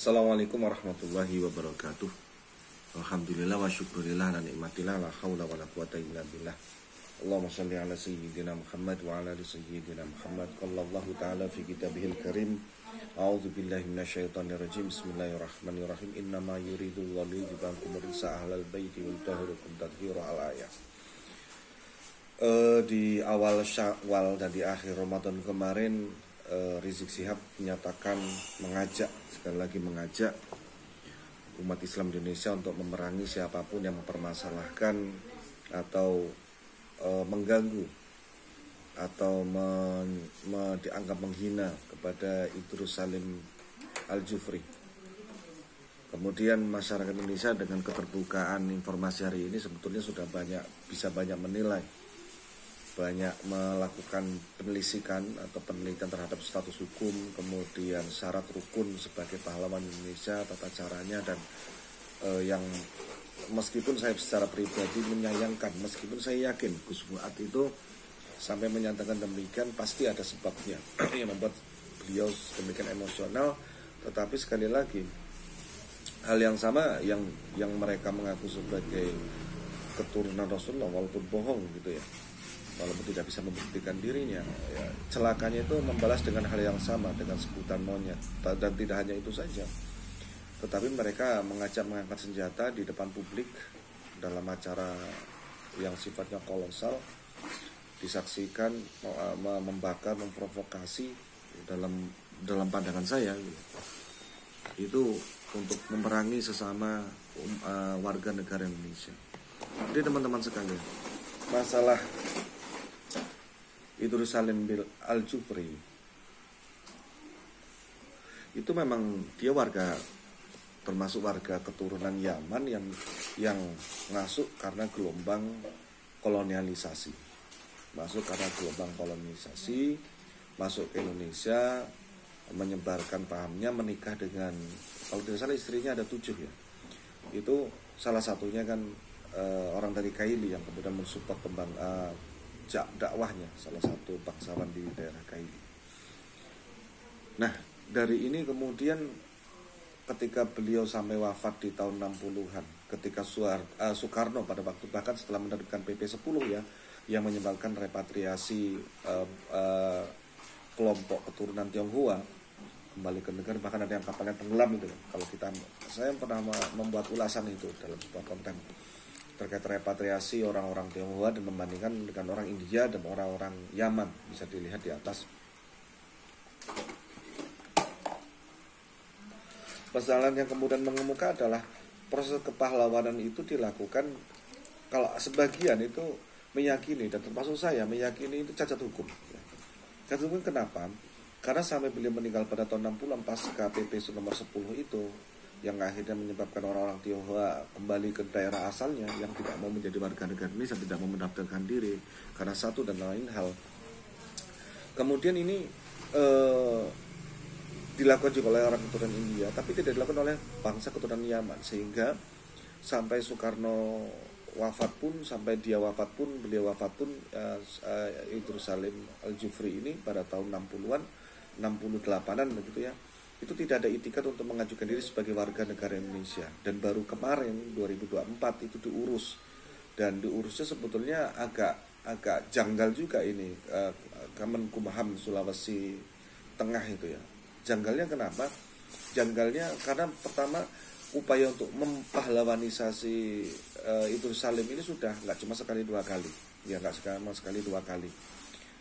Assalamualaikum warahmatullahi wabarakatuh. Alhamdulillah wa syukurillah wa nikmatillah la haula wa la quwata illa billah. Allahumma shalli ala sayyidina Muhammad wa ala ali sayyidina Muhammad. Qala Allah ta'ala fi kitabihil karim. A'udzu billahi minasyaitonir rajim. Bismillahirrahmanirrahim. Innama yuridu Allahu liyudhibakum risa ahlal baiti wa yutahhirakum tathhira al-ayah. Di awal Syawal dan di akhir Ramadan kemarin, Rizik Syihab menyatakan sekali lagi mengajak umat Islam di Indonesia untuk memerangi siapapun yang mempermasalahkan atau mengganggu atau dianggap menghina kepada Idrus Salim Al-Jufri. Kemudian masyarakat Indonesia dengan keterbukaan informasi hari ini sebetulnya sudah bisa banyak menilai, banyak melakukan penelitian atau penelitian terhadap status hukum, kemudian syarat rukun sebagai pahlawan Indonesia, tata caranya, dan yang meskipun saya secara pribadi menyayangkan, meskipun saya yakin Gus Fuad itu sampai menyatakan demikian pasti ada sebabnya yang membuat beliau demikian emosional, tetapi sekali lagi hal yang sama yang mereka mengaku sebagai keturunan Rasulullah walaupun bohong gitu ya, walaupun tidak bisa membuktikan dirinya, ya, celakanya itu membalas dengan hal yang sama, dengan sebutan monyet. Dan tidak hanya itu saja, tetapi mereka mengangkat senjata di depan publik dalam acara yang sifatnya kolosal, disaksikan membakar, memprovokasi dalam pandangan saya itu untuk memerangi sesama warga negara Indonesia. Jadi teman-teman sekalian, masalah Idrus Salim Al-Jufri itu memang dia termasuk warga keturunan Yaman yang masuk karena gelombang kolonialisasi, masuk ke Indonesia, menyebarkan pahamnya, menikah dengan, kalau tidak salah istrinya ada 7 ya. Itu salah satunya kan orang dari Kaili yang kemudian mensupport dakwahnya, salah satu bangsawan di daerah Kaili. Nah, dari ini kemudian ketika beliau sampai wafat di tahun 60-an, ketika Soekarno pada waktu, bahkan setelah menerbitkan PP 10 ya, yang menyebabkan repatriasi kelompok keturunan Tionghoa kembali ke negara, bahkan ada yang kapalnya tenggelam itu. Kalau saya pernah membuat ulasan itu dalam sebuah konten terkait repatriasi orang-orang Tionghoa dan membandingkan dengan orang India dan orang-orang Yaman, bisa dilihat di atas. Persoalan yang kemudian mengemuka adalah proses kepahlawanan itu dilakukan, kalau sebagian itu meyakini, dan termasuk saya meyakini, itu cacat hukum. Cacat hukum kenapa? Karena sampai beliau meninggal pada tahun 60 pasca PP nomor 10 itu, yang akhirnya menyebabkan orang-orang Tionghoa kembali ke daerah asalnya, yang tidak mau menjadi warga negara Indonesia, tidak mau mendaftarkan diri karena satu dan lain hal. Kemudian ini dilakukan juga oleh orang keturunan India, tapi tidak dilakukan oleh bangsa keturunan Yaman, sehingga sampai Soekarno wafat pun, beliau wafat pun Idrus Salim Al-Jufri ini pada tahun 60-an, 68-an begitu ya, itu tidak ada itikat untuk mengajukan diri sebagai warga negara Indonesia. Dan baru kemarin 2024 itu diurus, dan diurusnya sebetulnya agak janggal juga ini, Kemenkumham Sulawesi Tengah itu ya. Janggalnya kenapa? Janggalnya karena pertama, upaya untuk mempahlawanisasi Idrus Salim ini sudah nggak cuma sekali dua kali, ya nggak sekali dua kali,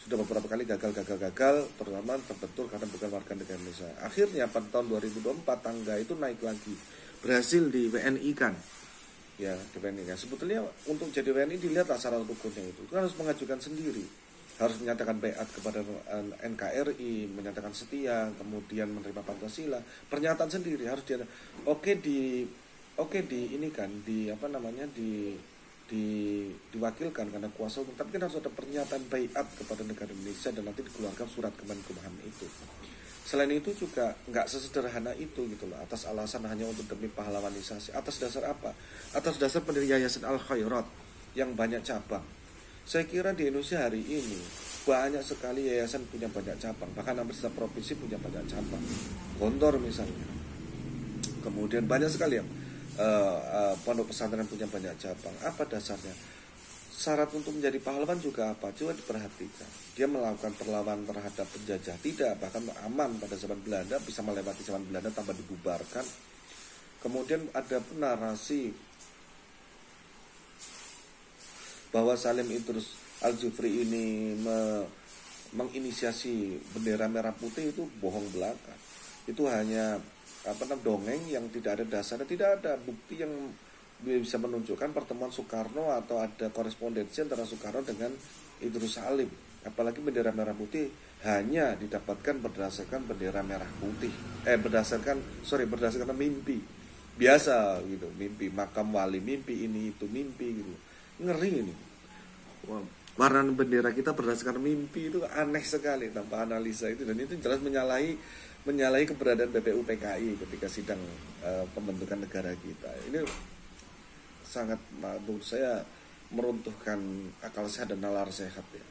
sudah beberapa kali gagal, terutama terbentur karena bukan warga negara Indonesia. Akhirnya pada tahun 2024 tangga itu naik lagi, berhasil di WNI kan, ya di WNI kan. Sebetulnya untuk jadi WNI dilihatlah syarat rukunnya itu harus mengajukan sendiri, harus menyatakan baiat kepada NKRI, menyatakan setia, kemudian menerima Pancasila, pernyataan sendiri harus dia diwakilkan karena kuasa hukum, tapi kan harus ada pernyataan baiat kepada negara Indonesia dan nanti dikeluarkan surat Kemenkumham itu. Selain itu juga nggak sesederhana itu gitu loh, atas alasan hanya untuk demi pahlawanisasi. Atas dasar apa? Atas dasar pendiri Yayasan Al Khairat yang banyak cabang. Saya kira di Indonesia hari ini banyak sekali yayasan punya banyak cabang, bahkan hampir setiap provinsi punya banyak cabang. Gontor misalnya, Kemudian banyak sekali yang pondok pesantren punya banyak cabang. Apa dasarnya? Syarat untuk menjadi pahlawan juga apa? Coba diperhatikan. Dia melakukan perlawanan terhadap penjajah, tidak, bahkan aman pada zaman Belanda, bisa melewati zaman Belanda tanpa dibubarkan. Kemudian ada narasi bahwa Salim Idrus Al-Jufri ini menginisiasi bendera merah putih, itu bohong belaka. Itu hanya dongeng yang tidak ada dasarnya, tidak ada bukti yang bisa menunjukkan pertemuan Soekarno atau ada korespondensi antara Soekarno dengan Idrus Salim. Apalagi bendera merah putih hanya didapatkan berdasarkan bendera merah putih. Berdasarkan mimpi. Biasa gitu, mimpi makam wali, mimpi ini itu, mimpi gitu. Ngeri ini. Warna bendera kita berdasarkan mimpi itu aneh sekali tanpa analisa itu, dan itu jelas menyalahi keberadaan BPU PKI ketika sidang pembentukan negara kita. Ini sangat menurut saya meruntuhkan akal sehat dan nalar sehat ya.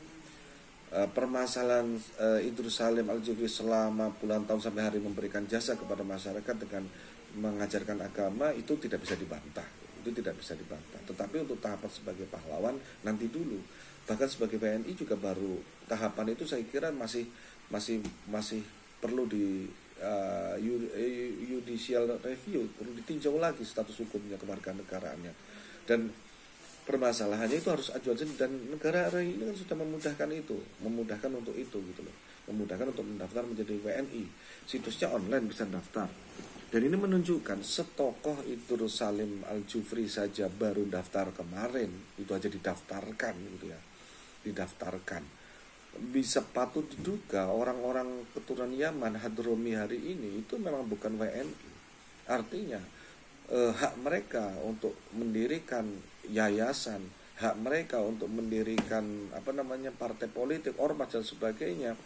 Permasalahan Idrus Salim Al-Jufri selama puluhan tahun sampai hari memberikan jasa kepada masyarakat dengan mengajarkan agama itu tidak bisa dibantah. Tetapi untuk tahapan sebagai pahlawan nanti dulu. Bahkan sebagai WNI juga baru tahapan itu saya kira masih perlu di judicial review, perlu ditinjau lagi status hukumnya, kewarganegaraannya. Dan permasalahannya itu harus ajuan, dan negara hari ini kan sudah memudahkan untuk itu gitu loh. Memudahkan untuk mendaftar menjadi WNI. Situsnya online, bisa daftar. Dan ini menunjukkan setokoh Idrus Salim Al-Jufri saja baru daftar kemarin, itu aja didaftarkan gitu ya. Bisa patut diduga orang-orang keturunan Yaman, Hadromi hari ini itu memang bukan WNI. Artinya hak mereka untuk mendirikan yayasan, hak mereka untuk mendirikan partai politik, ormas dan sebagainya,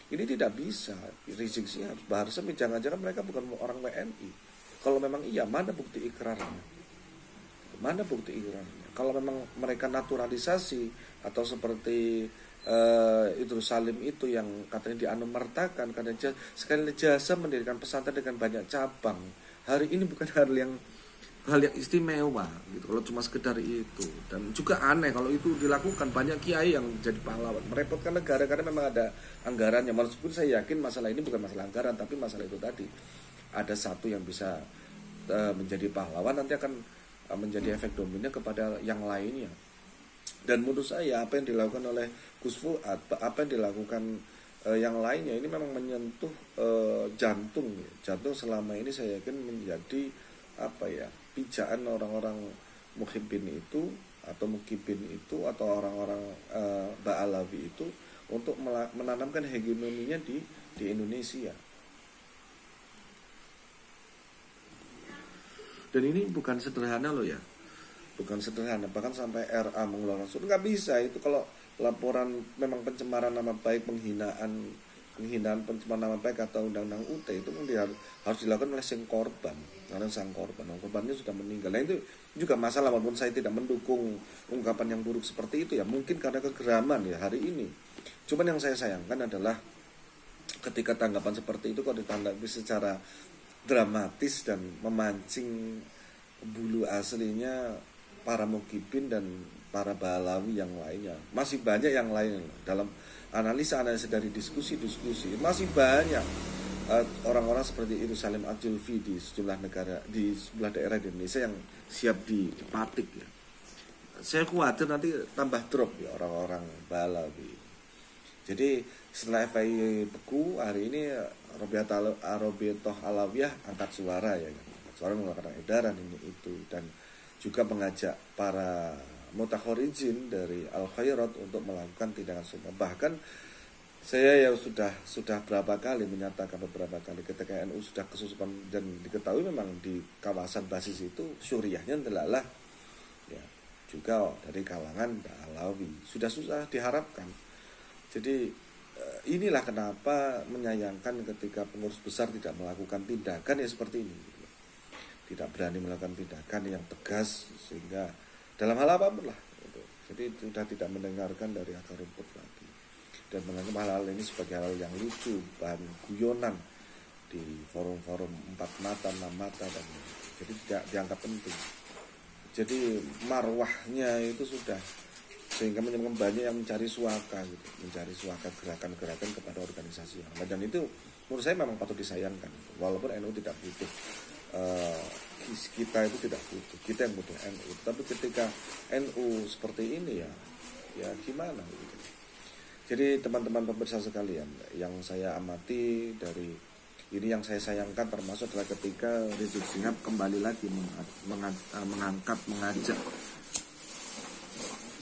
ini tidak bisa. Rizik Syihab, Bahar Smith, jangan-jangan mereka bukan orang WNI. Kalau memang iya, mana bukti ikrarnya? Kalau memang mereka naturalisasi atau seperti Idrus Salim itu yang katanya dianumertakan karena sekali jasa mendirikan pesantren dengan banyak cabang. Hari ini bukan hal yang istimewa gitu kalau cuma sekedar itu. Dan juga aneh kalau itu dilakukan, banyak kiai yang jadi pahlawan, merepotkan negara karena memang ada anggarannya. Meskipun saya yakin masalah ini bukan masalah anggaran, tapi masalah itu tadi, ada satu yang bisa menjadi pahlawan nanti akan menjadi efek domino kepada yang lainnya. Dan menurut saya apa yang dilakukan oleh Gus Fuad, apa yang dilakukan yang lainnya, ini memang menyentuh jantung selama ini saya yakin menjadi pijaan orang-orang muhibbin itu atau mukibin itu atau orang-orang Ba'alawi itu untuk menanamkan hegemoninya di Indonesia. Dan ini bukan sederhana loh ya, bahkan sampai RA mengeluarkan surat, nggak bisa itu. Kalau laporan memang pencemaran nama baik, penghinaan pencemaran nama baik atau undang-undang UT itu harus dilakukan oleh sang korban, karena korbannya sudah meninggal. Nah itu juga masalah, walaupun saya tidak mendukung ungkapan yang buruk seperti itu ya, mungkin karena kegeraman ya hari ini. Cuman yang saya sayangkan adalah ketika tanggapan seperti itu kok ditanggapi secara dramatis dan memancing bulu aslinya para mukibin dan para Ba'alawi yang lainnya. Masih banyak yang lain dalam analisa dari diskusi masih banyak orang-orang seperti Idrus Salim Al-Jufri di sejumlah negara, di sejumlah daerah di Indonesia yang siap dipatik ya. Saya khawatir nanti tambah drop ya orang-orang Ba'alawi. Jadi setelah FPI beku, hari ini Robiatoh Alawiyah angkat suara ya, suara mengeluarkan edaran ini itu, dan juga mengajak para mutakhorijin dari Al-Khairat untuk melakukan tindakan sunnah. Bahkan saya ya sudah beberapa kali ketika NU sudah kesusupan dan diketahui memang di kawasan basis itu syuriahnya adalah ya juga dari kalangan Ba'alawi. Sudah diharapkan. Jadi inilah kenapa menyayangkan ketika pengurus besar tidak melakukan tindakan ya seperti ini. Tidak berani melakukan tindakan yang tegas sehingga dalam hal apapun lah. Jadi sudah tidak mendengarkan dari akar rumput lagi dan menganggap hal-hal ini sebagai hal yang lucu, bahan guyonan di forum-forum 4 mata, 6 mata, dan jadi tidak dianggap penting. Jadi marwahnya itu sudah, sehingga menyebabkan banyak yang mencari suaka gitu, mencari suaka gerakan-gerakan kepada organisasi yang lain. Dan itu menurut saya memang patut disayangkan, walaupun NU tidak butuh, kita itu tidak butuh, kita yang butuh NU. Tapi ketika NU seperti ini ya gimana gitu. Jadi teman-teman pemirsa sekalian, yang saya amati dari ini, yang saya sayangkan termasuk adalah ketika Rizik Syihab kembali lagi mengajak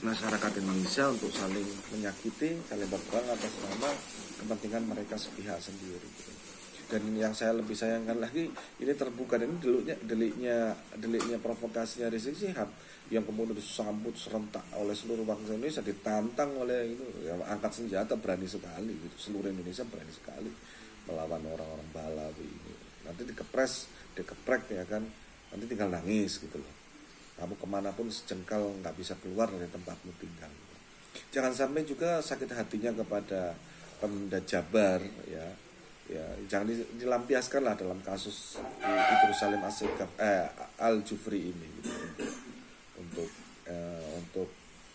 masyarakat Indonesia untuk saling menyakiti, saling berperang atas nama kepentingan mereka sepihak sendiri. Dan yang saya lebih sayangkan lagi, ini terbuka, dan ini deliknya provokasinya Rizik Syihab yang kemudian disambut serentak oleh seluruh bangsa Indonesia, ditantang oleh itu, ya, angkat senjata berani sekali gitu. Seluruh Indonesia berani sekali melawan orang-orang Balawi ini. Nanti dikeprek ya kan, nanti tinggal nangis gitu loh. Kamu kemanapun sejengkal nggak bisa keluar dari tempatmu tinggal. Jangan sampai juga sakit hatinya kepada Pemda Jabar ya jangan dilampiaskan lah dalam kasus Idrus Salim Al-Jufri ini gitu. Untuk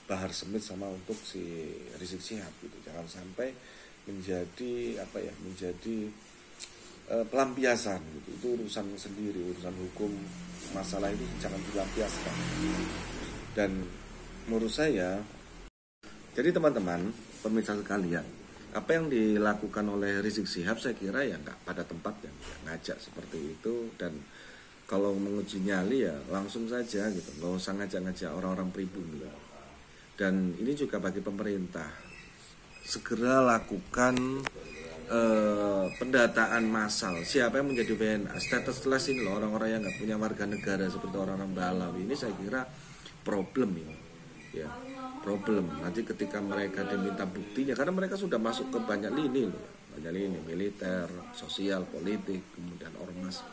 Bahar Smith sama untuk si Rizik Syihab gitu. Jangan sampai menjadi pelampiasan gitu. Itu urusan sendiri, urusan hukum, masalah itu jangan dilampiaskan. Dan menurut saya, jadi teman-teman pemirsa sekalian, apa yang dilakukan oleh Rizik Syihab saya kira ya nggak pada tempatnya, ngajak seperti itu. Dan kalau menguji nyali ya langsung saja gitu, nggak usah ngajak-ngajak orang-orang pribumi. Dan ini juga bagi pemerintah, segera lakukan pendataan massal siapa yang menjadi WNA. Stateless ini loh, orang-orang yang nggak punya warga negara seperti orang-orang Balawi ini, saya kira problem ini ya, problem. Nanti ketika mereka diminta buktinya, karena mereka sudah masuk ke banyak lini loh, banyak lini, militer, sosial, politik, kemudian ormas.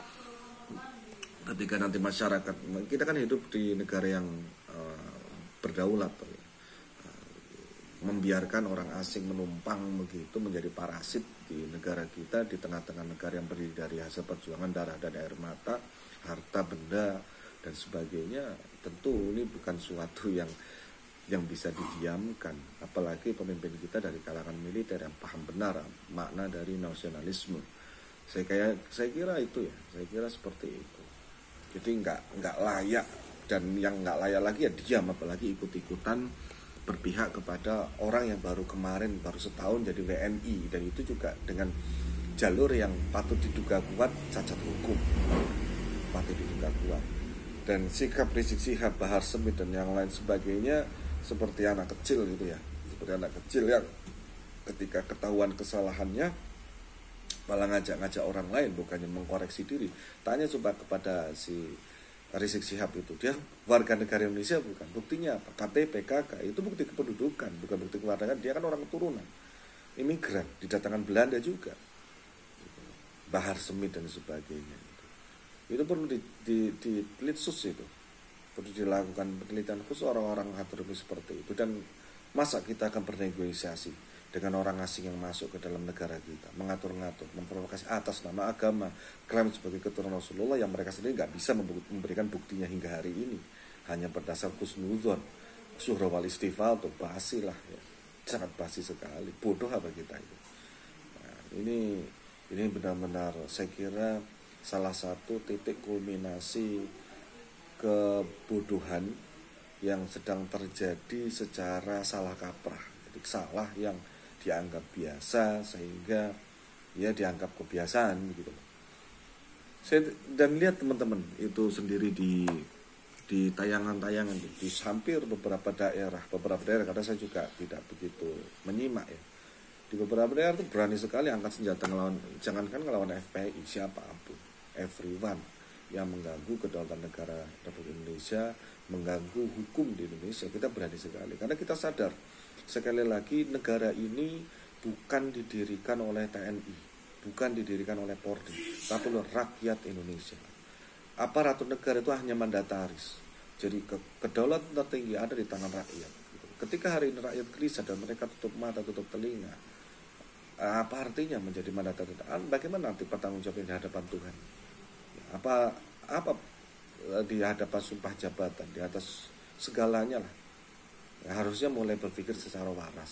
Ketika nanti masyarakat, kita kan hidup di negara yang berdaulat tuh, ya. Membiarkan orang asing menumpang begitu, menjadi parasit di negara kita, di tengah-tengah negara yang berdiri dari hasil perjuangan darah dan air mata, harta benda dan sebagainya. Tentu ini bukan suatu yang bisa didiamkan, apalagi pemimpin kita dari kalangan militer yang paham benar makna dari nasionalisme. Saya kira itu ya, saya kira seperti itu. Jadi nggak layak, dan yang nggak layak lagi ya diam, apalagi ikut-ikutan berpihak kepada orang yang baru setahun jadi WNI, dan itu juga dengan jalur yang patut diduga kuat cacat hukum, patut diduga kuat. Dan sikap Rizik Syihab, Bahar Smith dan yang lain sebagainya seperti anak kecil gitu ya, seperti anak kecil yang ketika ketahuan kesalahannya malah ngajak-ngajak orang lain, bukannya mengkoreksi diri. Tanya coba kepada si Rizik Syihab itu, dia warga negara Indonesia bukan, buktinya apa? KTP, KK, itu bukti kependudukan, bukan bukti kewarganegaraan. Dia kan orang keturunan imigran, didatangkan Belanda juga, Bahar Smith dan sebagainya. Itu perlu dilitsus, itu perlu dilakukan penelitian khusus orang-orang akademis seperti itu. Dan masa kita akan bernegosiasi dengan orang asing yang masuk ke dalam negara kita, mengatur-ngatur, memprovokasi atas nama agama, klaim sebagai keturunan Rasulullah yang mereka sendiri nggak bisa memberikan buktinya hingga hari ini, hanya berdasar husnudzon, syuhra wal istifal, atau basi lah ya. Sangat basi sekali, bodoh apa kita itu. Nah, ini benar-benar saya kira salah satu titik kulminasi kebodohan yang sedang terjadi secara salah kaprah. Jadi salah yang dianggap biasa sehingga ya dianggap kebiasaan gitu. Saya dan lihat teman-teman itu sendiri di tayangan-tayangan di hampir beberapa daerah karena saya juga tidak begitu menyimak ya. Di beberapa daerah itu berani sekali angkat senjata ngelawan, jangankan ngelawan FPI, siapapun, everyone yang mengganggu kedaulatan negara Republik Indonesia, mengganggu hukum di Indonesia, kita berani sekali karena kita sadar. Sekali lagi, negara ini bukan didirikan oleh TNI, bukan didirikan oleh Polri, tapi oleh rakyat Indonesia. Aparatur negara itu hanya mandataris. Jadi kedaulatan tertinggi ada di tangan rakyat. Ketika hari ini rakyat gelisah dan mereka tutup mata, tutup telinga, Apa artinya menjadi mandat tertentu? Bagaimana nanti pertanggung jawabnya di hadapan Tuhan? Apa di hadapan sumpah jabatan, di atas segalanya lah. Harusnya mulai berpikir secara waras,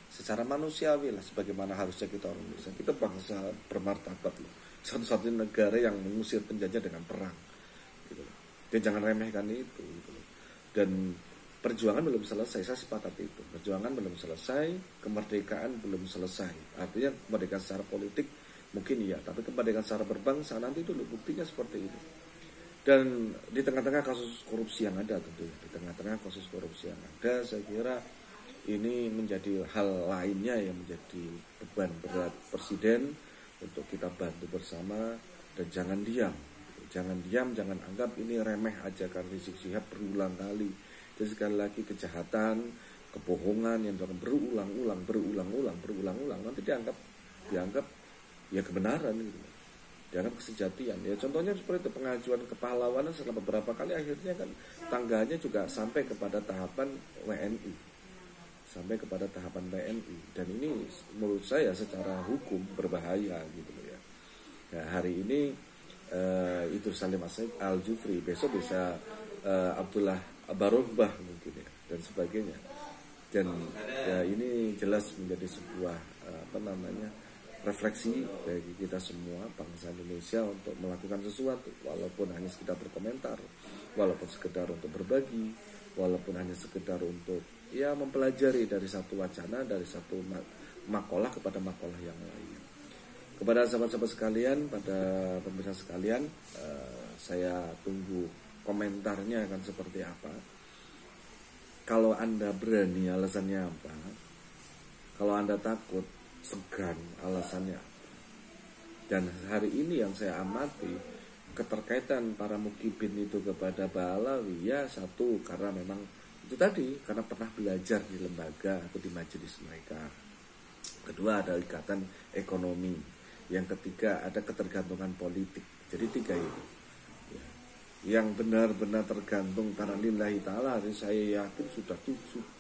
secara manusiawi lah, sebagaimana harusnya kita orang Indonesia. Kita bangsa bermartabat loh, satu-satunya negara yang mengusir penjajah dengan perang, gitu loh. Dan jangan remehkan itu, gitu loh. Dan perjuangan belum selesai, saya sepakat itu. Perjuangan belum selesai, kemerdekaan belum selesai. Artinya kemerdekaan secara politik mungkin iya, tapi kemerdekaan secara berbangsa nanti dulu, buktinya seperti ini. Dan di tengah-tengah kasus korupsi yang ada tentunya, di tengah-tengah kasus korupsi yang ada, saya kira ini menjadi hal lainnya yang menjadi beban berat Presiden untuk kita bantu bersama. Dan jangan diam, jangan anggap ini remeh aja, karena Rizik Syihab berulang kali. Jadi sekali lagi kejahatan, kebohongan yang berulang-ulang nanti dianggap ya kebenaran gitu. Dianggap kesejatian. Ya contohnya seperti itu, pengajuan kepahlawanan setelah beberapa kali akhirnya kan tangganya juga sampai kepada tahapan WNI. Dan ini menurut saya secara hukum berbahaya gitu ya. Nah, hari ini itu Salim Al-Jufri, besok bisa Abdullah Barobah mungkin ya, dan sebagainya. Dan ya ini jelas menjadi sebuah refleksi bagi kita semua bangsa Indonesia untuk melakukan sesuatu, walaupun hanya sekedar berkomentar, walaupun sekedar untuk berbagi, walaupun hanya sekedar untuk ya mempelajari dari satu wacana, dari satu makalah kepada makalah yang lain. Kepada sahabat-sahabat sekalian, pada pemirsa sekalian, saya tunggu komentarnya akan seperti apa. Kalau Anda berani, alasannya apa? Kalau Anda takut, segan, alasannya apa? Dan hari ini yang saya amati, keterkaitan para mukibin itu kepada Ba'alawi, ya satu karena memang itu tadi, karena pernah belajar di lembaga atau di majelis mereka. Kedua ada ikatan ekonomi. Yang ketiga ada ketergantungan politik. Jadi tiga itu ya. Yang benar-benar tergantung karena lillahi ta'ala, saya yakin sudah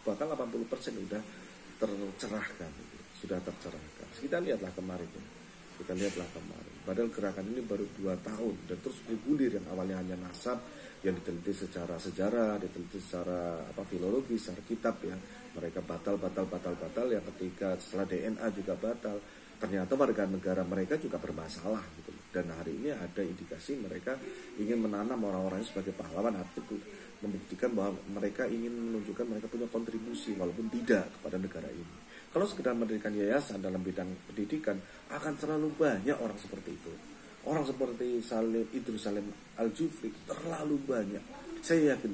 bahkan 80% sudah tercerahkan gitu. Sudah tercerahkan. Kita lihatlah kemarin. Padahal gerakan ini baru 2 tahun dan terus bergulir. Yang awalnya hanya nasab yang diteliti secara sejarah, diteliti secara filologi, secara kitab ya. Mereka batal. Yang ketiga setelah DNA juga batal. Ternyata warga negara mereka juga bermasalah gitu. Dan hari ini ada indikasi mereka ingin menanam orang-orangnya sebagai pahlawan, artinya membuktikan bahwa mereka ingin menunjukkan mereka punya kontribusi walaupun tidak kepada negara ini. Kalau sekedar mendirikan yayasan dalam bidang pendidikan, akan terlalu banyak orang seperti itu. Orang seperti Idrus Salim Al-Jufri terlalu banyak. Saya yakin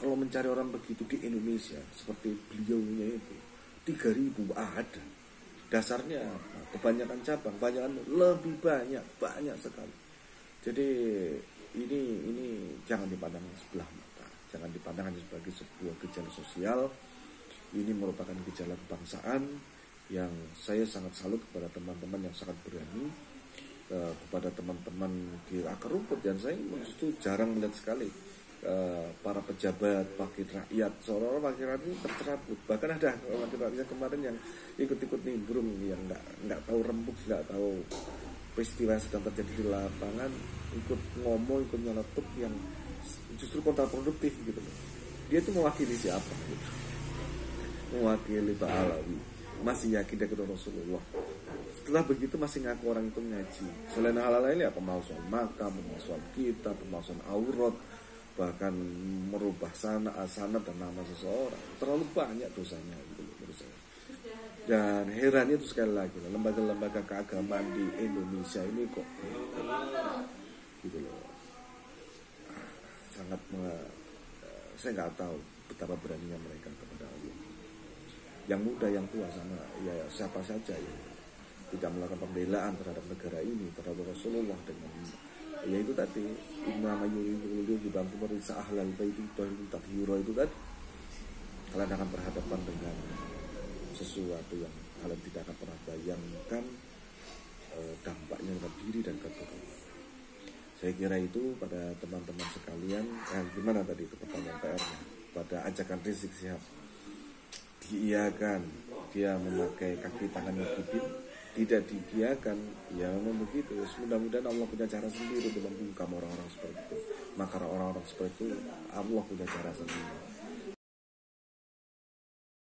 kalau mencari orang begitu di Indonesia seperti beliaunya itu 3.000 ada. Dasarnya kebanyakan cabang, lebih banyak sekali. Jadi ini jangan dipandang sebelah mata, jangan dipandang hanya sebagai sebuah gejala sosial. Ini merupakan gejala kebangsaan yang saya sangat salut kepada teman-teman yang sangat berani, kepada teman-teman di akar rumput. Dan saya justru jarang melihat sekali para pejabat, wakil rakyat, seolah-olah wakil rakyat ini tercerabut. Bahkan ada wakil rakyat kemarin yang ikut-ikut nimbrung, yang nggak tahu rembuk, nggak tahu peristiwa yang sedang terjadi di lapangan, ikut ngomong, ikut nyeletuk yang justru kontraproduktif gitu. Dia itu mewakili siapa gitu? Mewakili Ba'alawi, masih yakin dia ketemu Rasulullah. Setelah begitu masih ngaku orang itu ngaji. Selain hal lain ya pemalsuan makam, pemalsuan kitab, pemalsuan aurat, bahkan merubah sanad dan nama seseorang. Terlalu banyak dosanya gitu menurut saya. Dan herannya itu sekali lagi, lembaga-lembaga keagamaan di Indonesia ini kok gitu loh. Sangat saya nggak tahu betapa beraninya mereka kepada Allah. Yang muda, yang tua, sama ya siapa saja ya tidak melakukan pembelaan terhadap negara ini, terhadap Rasulullah dengan ya itu tadi inna mayyuridu dibantu merisa ahlal baiti tathira itu tadi. Kalian akan berhadapan dengan sesuatu yang kalian tidak akan pernah bayangkan dampaknya pada diri dan keturunan. Saya kira itu pada teman-teman sekalian. Gimana tadi itu pertanyaan PR-nya pada ajakan Rizik Syihab? Diiyakan, dia memakai kaki tangan Muhyiddin tidak dibiarkan, ya memang begitu. Mudah-mudahan Allah punya cara sendiri untuk membungkam orang-orang seperti itu. Maka orang-orang seperti itu Allah punya cara sendiri.